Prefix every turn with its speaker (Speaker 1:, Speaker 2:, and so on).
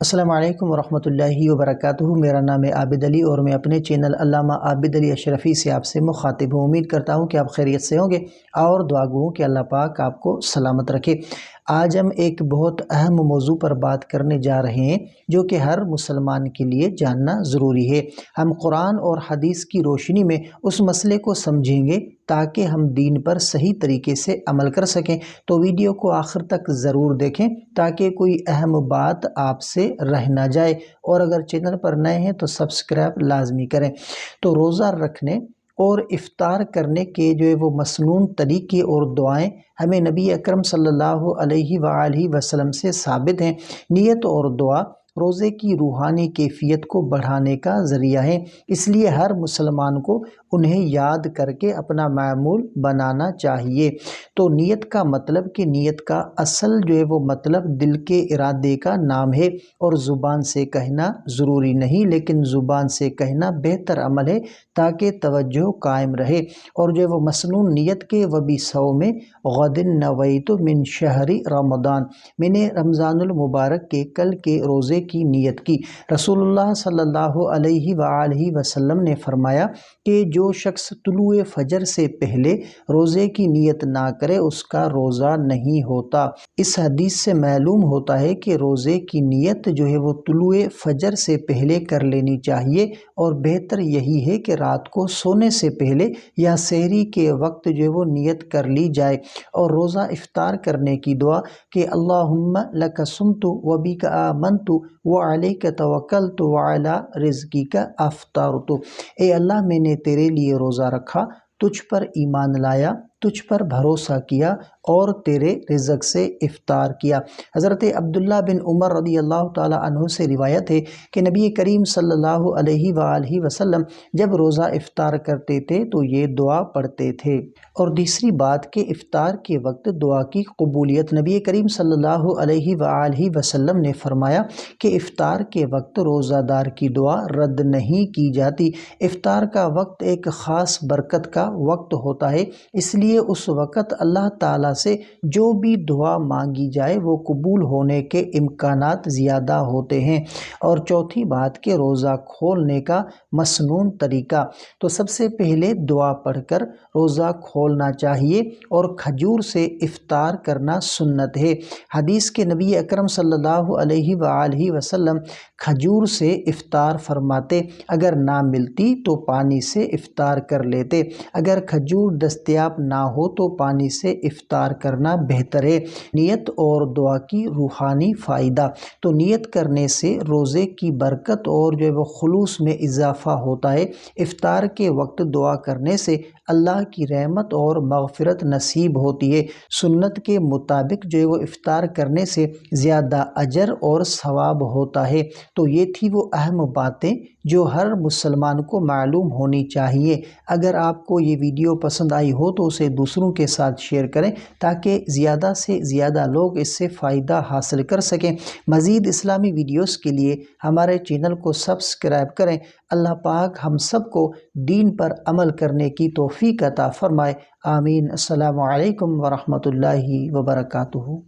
Speaker 1: السلام علیکم ورحمۃ اللہ وبرکاتہ۔ میرا نام ہے عابد علی اور میں اپنے چینل علامہ عابد علی اشرفی سے آپ سے مخاطب ہوں۔ امید کرتا ہوں کہ آپ خیریت سے ہوں گے اور دعا گو ہوں کہ اللہ پاک آپ کو سلامت رکھے۔ آج ہم ایک بہت اہم موضوع پر بات کرنے جا رہے ہیں جو کہ ہر مسلمان کے لیے جاننا ضروری ہے۔ ہم قرآن اور حدیث کی روشنی میں اس مسئلے کو سمجھیں گے تاکہ ہم دین پر صحیح طریقے سے عمل کر سکیں۔ تو ویڈیو کو آخر تک ضرور دیکھیں تاکہ کوئی اہم بات آپ سے رہ نہ جائے، اور اگر چینل پر نئے ہیں تو سبسکرائب لازمی کریں۔ تو روزہ رکھنے اور افطار کرنے کے جو ہے وہ مسنون طریقے اور دعائیں ہمیں نبی اکرم صلی اللہ علیہ وآلہ وسلم سے ثابت ہیں۔ نیت اور دعا روزے کی روحانی کیفیت کو بڑھانے کا ذریعہ ہے، اس لیے ہر مسلمان کو انہیں یاد کر کے اپنا معمول بنانا چاہیے۔ تو نیت کا مطلب کہ نیت کا اصل جو ہے وہ مطلب دل کے ارادے کا نام ہے، اور زبان سے کہنا ضروری نہیں، لیکن زبان سے کہنا بہتر عمل ہے تاکہ توجہ قائم رہے۔ اور جو ہے وہ مسنون نیت کے وبصوم غد نویت من شہر رمضان، میں نے رمضان المبارک کے کل کے روزے کی نیت کی۔ رسول اللہ صلی اللہ علیہ وآلہ وسلم نے فرمایا کہ جو شخص طلوع فجر سے پہلے روزے کی نیت نہ کرے اس کا روزہ نہیں ہوتا۔ اس حدیث سے معلوم ہوتا ہے کہ روزے کی نیت جو ہے وہ طلوع فجر سے پہلے کر لینی چاہیے، اور بہتر یہی ہے کہ رات کو سونے سے پہلے یا سحری کے وقت جو ہے وہ نیت کر لی جائے۔ اور روزہ افطار کرنے کی دعا کہ اللہم لک صمت وبک آمنت وعلیک توکلت وعلی رزقک افطرت، اے اللہ میں نے تیرے لیے روزہ رکھا، تجھ پر ایمان لایا، تجھ پر بھروسہ کیا اور تیرے رزق سے افطار کیا۔ حضرت عبداللہ بن عمر رضی اللہ تعالی عنہ سے روایت ہے کہ نبی کریم صلی اللہ علیہ وآلہ وسلم جب روزہ افطار کرتے تھے تو یہ دعا پڑھتے تھے۔ اور دوسری بات کہ افطار کے وقت دعا کی قبولیت، نبی کریم صلی اللہ علیہ وآلہ وسلم نے فرمایا کہ افطار کے وقت روزہ دار کی دعا رد نہیں کی جاتی۔ افطار کا وقت ایک خاص برکت کا وقت ہوتا ہے، اس لیے اس وقت اللہ تعالیٰ سے جو بھی دعا مانگی جائے وہ قبول ہونے کے امکانات زیادہ ہوتے ہیں۔ اور چوتھی بات کہ روزہ کھولنے کا مسنون طریقہ، تو سب سے پہلے دعا پڑھ کر روزہ کھولنا چاہیے، اور کھجور سے افطار کرنا سنت ہے۔ حدیث کے نبی اکرم صلی اللہ علیہ وآلہ وسلم کھجور سے افطار فرماتے، اگر نہ ملتی تو پانی سے افطار کر لیتے، اگر کھجور دستیاب نہ ہو تو پانی سے افطار کرنا بہتر ہے۔ نیت اور دعا کی روحانی فائدہ، تو نیت کرنے سے روزے کی برکت اور جو ہے وہ خلوص میں اضافہ ہوتا ہے۔ افطار کے وقت دعا کرنے سے اللہ کی رحمت اور مغفرت نصیب ہوتی ہے۔ سنت کے مطابق جو ہے وہ افطار کرنے سے زیادہ اجر اور ثواب ہوتا ہے۔ تو یہ تھی وہ اہم باتیں جو ہر مسلمان کو معلوم ہونی چاہیے۔ اگر آپ کو یہ ویڈیو پسند آئی ہو تو اسے دوسروں کے ساتھ شیئر کریں تاکہ زیادہ سے زیادہ لوگ اس سے فائدہ حاصل کر سکیں۔ مزید اسلامی ویڈیوز کے لیے ہمارے چینل کو سبسکرائب کریں۔ اللہ پاک ہم سب کو دین پر عمل کرنے کی توفیق عطا فرمائے، آمین۔ السلام علیکم ورحمۃ اللہ وبرکاتہ۔